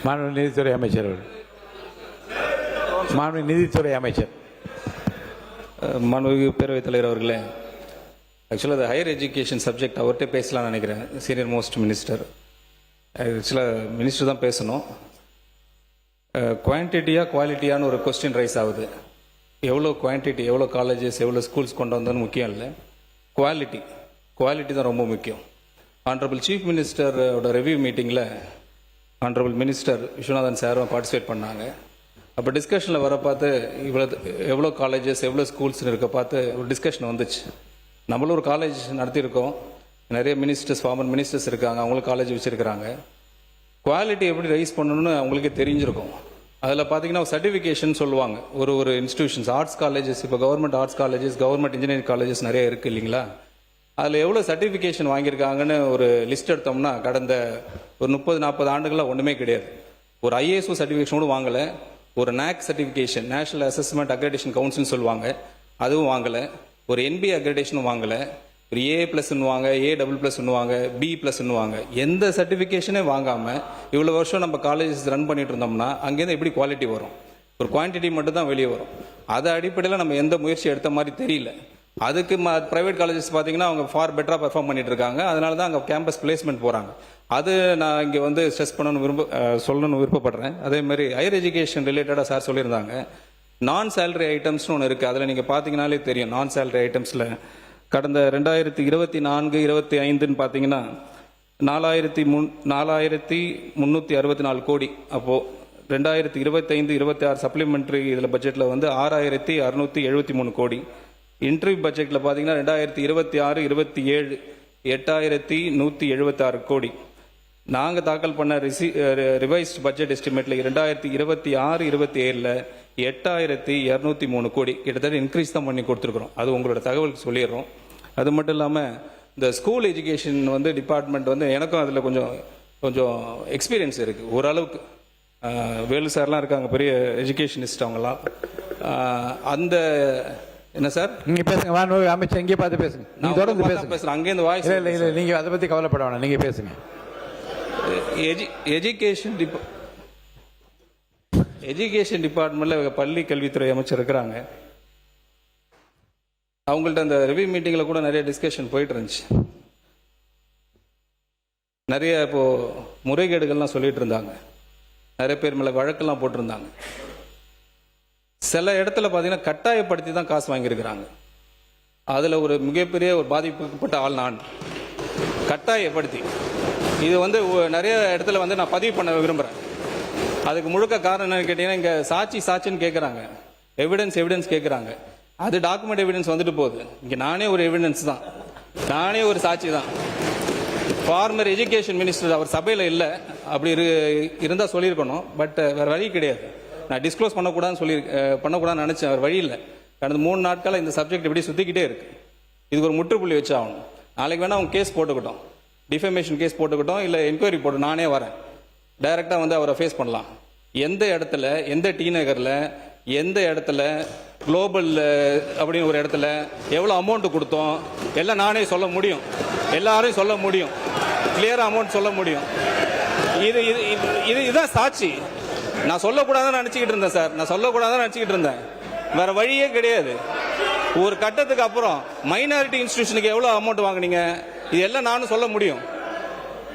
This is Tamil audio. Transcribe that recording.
மாண்புமிகு நீதித்துறை அமைச்சர் அவர்கள். மாண்புமிகு நீதித்துறை அமைச்சர். மாண்புமிகு பேரவைத் தலைவர் அவர்களே, ஆக்சுவலாக அது ஹையர் எஜுகேஷன் சப்ஜெக்ட் அவர்கிட்ட பேசலாம்னு நினைக்கிறேன். Senior most minister. ஆக்சுவலாக மினிஸ்டர் தான் பேசணும். குவான்டிட்டியா குவாலிட்டியான்னு ஒரு கொஸ்டின் ரைஸ் ஆகுது. எவ்வளோ குவான்டிட்டி, எவ்வளோ காலேஜஸ், எவ்வளோ ஸ்கூல்ஸ் கொண்டு வந்தோன்னு முக்கியம் இல்லை, குவாலிட்டி தான் ரொம்ப முக்கியம். ஆனரபிள் சீஃப் மினிஸ்டரோட ரிவ்யூ மீட்டிங்கில் ஆனரபிள் மினிஸ்டர் விஸ்வநாதன் சாரும் பார்ட்டிசிபேட் பண்ணாங்க. அப்போ டிஸ்கஷனில் வர பார்த்து எவ்வளோ காலேஜஸ், எவ்வளோ ஸ்கூல்ஸ்னு இருக்க பார்த்து ஒரு டிஸ்கஷன் வந்துச்சு. நம்மளும் ஒரு காலேஜ் நடத்தியிருக்கோம், நிறைய மினிஸ்டர்ஸ், ஃபார்மர் மினிஸ்டர்ஸ் இருக்காங்க, அவங்களும் காலேஜ் வச்சுருக்கிறாங்க. குவாலிட்டி எப்படி ரைஸ் பண்ணணும்னு அவங்களுக்கே தெரிஞ்சிருக்கும். அதில் பார்த்தீங்கன்னா சர்டிஃபிகேஷன் சொல்லுவாங்க. ஒரு இன்ஸ்டிடியூஷன்ஸ், ஆர்ட்ஸ் காலேஜஸ், இப்போ government arts colleges, government engineering colleges நிறைய இருக்குது இல்லைங்களா? அதில் எவ்வளோ சர்டிஃபிகேஷன் வாங்கியிருக்காங்கன்னு ஒரு லிஸ்ட் எடுத்தோம்னா கடந்த ஒரு 30-40 ஆண்டுகளாக ஒன்றுமே கிடையாது. ஒரு ஐஏஎஸ்ஓ சர்டிஃபிகேஷன் கூட வாங்கலை, ஒரு NAAC certification, national assessment accreditation கவுன்சில்னு சொல்லுவாங்க, அதுவும் வாங்கலை, ஒரு NBA அக்ரெடிடேஷனும் வாங்கலை, ஒரு A+ன்னுவாங்க, A++ன்னுவாங்க, B+ன்னுவாங்க, எந்த சர்டிஃபிகேஷனே வாங்காமல் இவ்வளோ வருஷம் நம்ம காலேஜஸ் ரன் பண்ணிட்டு இருந்தோம்னா அங்கேருந்து எப்படி குவாலிட்டி வரும்? ஒரு குவான்டிட்டி மட்டும் தான் வெளியே வரும். அதை அடிப்படையில் நம்ம எந்த முயற்சி எடுத்த மாதிரி தெரியல. அதுக்கு ப்ரைவேட் காலேஜஸ் பார்த்தீங்கன்னா அவங்க ஃபார் பெட்டராக பெர்ஃபார்ம் பண்ணிட்டு இருக்காங்க. அதனால தான் அங்கே கேம்பஸ் பிளேஸ்மெண்ட் போகிறாங்க. அது நான் இங்கே வந்து ஸ்ட்ரெஸ் சொல்லணும்னு விருப்பப்படுறேன். அதே மாதிரி ஹையர் எஜுகேஷன் ரிலேட்டடாக சார் சொல்லியிருந்தாங்க, நான் சேலரி ஐட்டம்ஸ்னு ஒன்று இருக்குது. அதில் நீங்கள் பார்த்தீங்கன்னாலே தெரியும், நான் சேலரி ஐட்டம்ஸில் கடந்த 2024-25 பார்த்தீங்கன்னா 4,364 கோடி. அப்போது 2025-26 சப்ளிமெண்ட்ரி இதில் பட்ஜெட்டில் வந்து 6,673 கோடி. இன்டர்வியூ பட்ஜெட்டில் பார்த்தீங்கன்னா 2026-27 8,176 கோடி. நாங்கள் தாக்கல் பண்ண ரிவைஸ்ட் பட்ஜெட் எஸ்டிமேட்டில் 2026-27 8,203 கோடி. கிட்டத்தட்ட இன்க்ரீஸ் தான் பண்ணி கொடுத்துருக்குறோம். அது உங்களோட தகவலுக்கு சொல்லிடுறோம். அது மட்டும் இல்லாமல் இந்த ஸ்கூல் எஜுகேஷன் வந்து டிபார்ட்மெண்ட் வந்து எனக்கும் அதில் கொஞ்சம் எக்ஸ்பீரியன்ஸ் இருக்குது ஓரளவுக்கு. வேலு சார்லாம் இருக்காங்க, பெரிய எஜுகேஷனிஸ்ட் அவங்களாம். அந்த என்ன சார் நீங்கள் பேசுங்க, அமைச்சர் இங்கே பார்த்து பேசுங்க. நீங்கள் தொடர்ந்து பேசுகிறேன், அங்கேருந்து வாய்ஸ் இல்லை இல்லை, நீங்கள் அதை பற்றி கவலைப்பட வேணாம், நீங்கள் பேசுங்க. எஜுகேஷன் டிபார்ட்மெண்ட்டில் பள்ளி கல்வித்துறை அமைச்சர் இருக்கிறாங்க. அவங்கள்ட்ட அந்த ரிவ்யூ மீட்டிங்கில் கூட நிறைய டிஸ்கஷன் போயிட்டு இருந்துச்சு. நிறைய இப்போது முறைகேடுகள்லாம் சொல்லிட்டு இருந்தாங்க, நிறைய பேர் மேலே வழக்கெல்லாம் போட்டிருந்தாங்க. சில இடத்துல பார்த்தீங்கன்னா கட்டாயப்படுத்தி தான் காசு வாங்கியிருக்கிறாங்க. அதில் ஒரு மிகப்பெரிய ஒரு பாதிப்புப்பட்ட ஆள் நான். கட்டாயப்படுத்தி இது வந்து நிறைய இடத்துல வந்து நான் பதிவு பண்ண விரும்புகிறேன். அதுக்கு முழுக்க காரணம் என்னன்னு கேட்டீங்கன்னா, இங்கே சாட்சின்னு கேட்குறாங்க, எவிடன்ஸ் கேட்குறாங்க. அது டாக்குமெண்ட் எவிடன்ஸ் வந்துட்டு போகுது. இங்கே நானே ஒரு எவிடன்ஸ் தான், நானே ஒரு சாட்சி தான். ஃபார்மர் எஜுகேஷன் மினிஸ்டர் அவர் சபையில் இல்லை, அப்படி இருந்தால் சொல்லியிருக்கணும். பட் வேறு வழி கிடையாது. நான் டிஸ்க்ளோஸ் பண்ணக்கூடாதுன்னு நினச்சேன், வேறு வழி இல்லை. கடந்த 3 நாட்களாக இந்த சப்ஜெக்ட் இப்படி சுற்றிக்கிட்டே இருக்கு. இதுக்கு ஒரு முற்றுப்புள்ளி வச்சு ஆகணும். நாளைக்கு வேணால் அவங்க கேஸ் போட்டுக்கிட்டோம், டிஃபமேஷன் கேஸ் போட்டுக்கிட்டோம், இல்லை என்கொயரி போட்டு நானே வரேன், டைரெக்டாக வந்து அவரை ஃபேஸ் பண்ணலாம். எந்த இடத்துல, எந்த டி நகரில், எந்த இடத்துல, குளோபல் அப்படின்னு ஒரு இடத்துல எவ்வளோ அமௌண்ட்டு கொடுத்தோம் எல்லாம் நானே சொல்ல முடியும், எல்லாரையும் சொல்ல முடியும், கிளியராக அமௌண்ட் சொல்ல முடியும். இதுதான் சாட்சி. நான் சொல்லக்கூடாதுன்னு நினச்சிக்கிட்டு இருந்தேன் சார், நான் சொல்லக்கூடாதுன்னு நினச்சிக்கிட்டு இருந்தேன். வேற வழியே கிடையாது. ஒரு கட்டத்துக்கு அப்புறம் மைனாரிட்டி இன்ஸ்டிடியூஷனுக்கு எவ்வளோ அமௌண்ட் வாங்கினீங்க, இது எல்லாம் நானும் சொல்ல முடியும்.